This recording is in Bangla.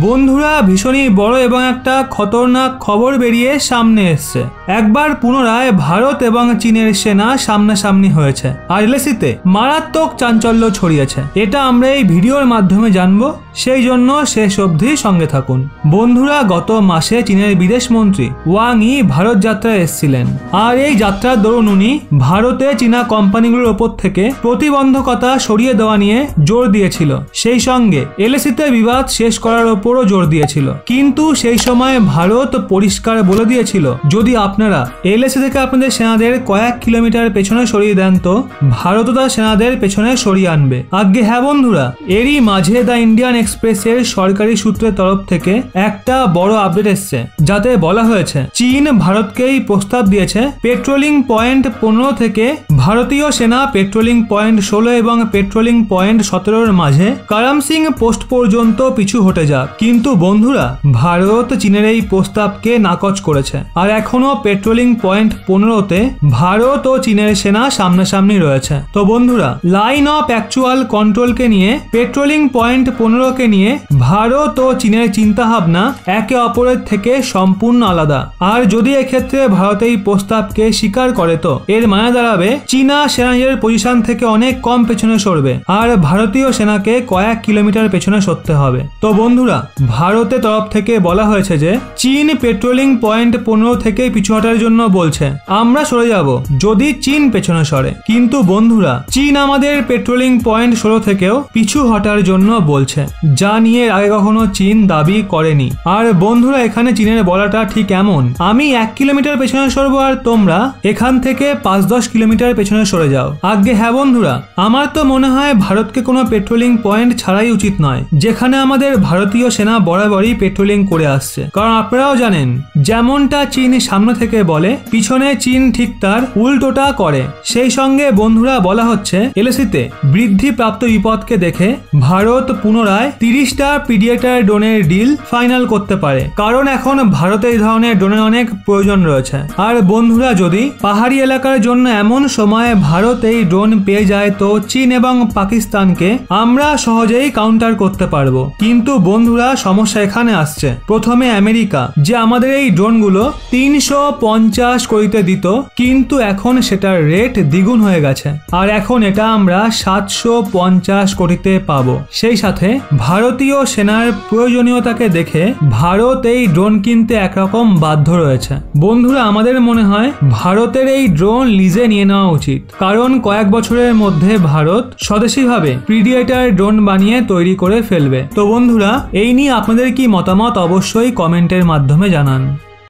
বন্ধুরা ভীষণই বড় এবং একটা খতরনাক খবর বেরিয়ে সামনে এসছে। একবার পুনরায় ভারত এবং চীনের সেনা সামনাসামনি হয়েছে আর এলএসিতে মারাত্মক চাঞ্চল্য ছড়িয়েছে। এটা আমরা এই ভিডিওর মাধ্যমে জানবো, সেই জন্য শেষ অবধি সঙ্গে থাকুন। বন্ধুরা গত মাসে চীনের বিদেশ মন্ত্রী ওয়াং ই ভারত যাত্রায় এসেছিলেন আর এই যাত্রার দরুন উনি ভারতে চীনা কোম্পানিগুলোর ওপর থেকে প্রতিবন্ধকতা সরিয়ে দেওয়া নিয়ে জোর দিয়েছিল, সেই সঙ্গে এলএসিতে বিবাদ শেষ করার ওপরও জোর দিয়েছিল। কিন্তু সেই সময় ভারত পরিষ্কার বলে দিয়েছিল, যদি আপনারা এলএসি থেকে আপনাদের সেনাদের কয়েক কিলোমিটার পেছনে সরিয়ে দেন তো ভারত তার সেনাদের পেছনে সরিয়ে আনবে। আজ্ঞে হ্যাঁ বন্ধুরা, এরই মাঝে দ্য ইন্ডিয়ান এক্সপ্রেসের সরকারি সূত্রের তরফ থেকে একটা বড় আপডেট এসছে, যাতে বলা হয়েছে চীন ভারতকেই প্রস্তাব দিয়েছে পেট্রোলিং পয়েন্ট 15 থেকে ভারতীয় সেনা পেট্রোলিং পয়েন্ট 16 এবং পেট্রোলিং পয়েন্ট 17 মাঝে কারামসিং পোস্ট পর্যন্ত পিছু হটে যাক। কিন্তু বন্ধুরা ভারত চীনের এই প্রস্তাবকে নাকচ করেছে আর এখনো পেট্রোলিং পয়েন্ট 15তে ভারত ও চীনের সেনা সামনাসামনি রয়েছে। তো বন্ধুরা লাইন অফ অ্যাকচুয়াল কন্ট্রোলকে নিয়ে পেট্রোলিং পয়েন্ট 15কে নিয়ে ভারত ও চীনের চিন্তাভাবনা একে অপরের থেকে সম্পূর্ণ আলাদা। আর যদি এক্ষেত্রে ভারত এই প্রস্তাবকে স্বীকার করে তো এর মানে দাঁড়াবে চীনা সেনাদের পজিশন থেকে অনেক কম পেছনে সরবে আর ভারতীয় সেনাকে কয়েক কিলোমিটার পেছনে সরতে হবে। তো বন্ধুরা ভারতের তরফ থেকে বলা হয়েছে যে চীন পেট্রোলিং পয়েন্ট 15 থেকে পিছু হটার জন্য বলছে, আমরা সরে যাব যদি চীন পেছনে সরে। কিন্তু বন্ধুরা চীন আমাদের পেট্রোলিং পয়েন্ট 16 থেকেও পিছু হটার জন্য বলছে, যা নিয়ে আগে কখনো চীন দাবি করেনি। আর বন্ধুরা এখানে চীনের বলাটা ঠিক এমন, আমি 1 কিলোমিটার পেছনে সরবো আর তোমরা এখান থেকে 5-10 কিলোমিটার পেছনে সরে যাও। আজ্ঞে হ্যাঁ বন্ধুরা, আমার তো মনে হয় ভারতকে কোনো পেট্রোলিং পয়েন্ট ছাড়াই উচিত নয়, যেখানে আমাদের ভারতীয় সেনা বরাবরই পেট্রোলিং করে আসছে। কারণ আপনারাও জানেন যেমনটা চীন সামনে থেকে বলে পিছনে চীন ঠিক তার উল্টোটা করে। সেই সঙ্গে বন্ধুরা বলা হচ্ছে এলএসিতে বৃদ্ধিপ্রাপ্ত বিপদকে দেখে ভারত পুনরায় 30টা প্রিডিয়েটার ড্রোনের ডিল ফাইনাল করতে পারে, কারণ এখন ভারতে এই ধরনের ড্রোনের অনেক প্রয়োজন রয়েছে। আর বন্ধুরা যদি পাহাড়ি এলাকার জন্য এমন সময় ভারত এই ড্রোন পেয়ে যায় তো চীন এবং পাকিস্তানকে আমরা সহজেই কাউন্টার করতে পারবো। কিন্তু বন্ধুরা সমস্যা এখানে আসছে, প্রথমে আমেরিকা যে আমাদের এই ড্রোনগুলো 350 কোটিতে দিত, কিন্তু এখন সেটার রেট দ্বিগুণ হয়ে গেছে আর এখন এটা আমরা 750 কোটিতে পাবো। সেই সাথে ভারতীয় সেনার প্রয়োজনীয়তাকে দেখে ভারত এই ড্রোন কিনতে একরকম বাধ্য রয়েছে। বন্ধুরা আমাদের মনে হয় ভারতের এই ড্রোন লিজে নিয়ে নেওয়া উচিত, কারণ কয়েক বছরের মধ্যে ভারত স্বদেশীভাবে প্রিডিয়েটার ড্রোন বানিয়ে তৈরি করে ফেলবে। তো বন্ধুরা এই নিয়ে আপনাদের কি মতামত অবশ্যই কমেন্টের মাধ্যমে জানান।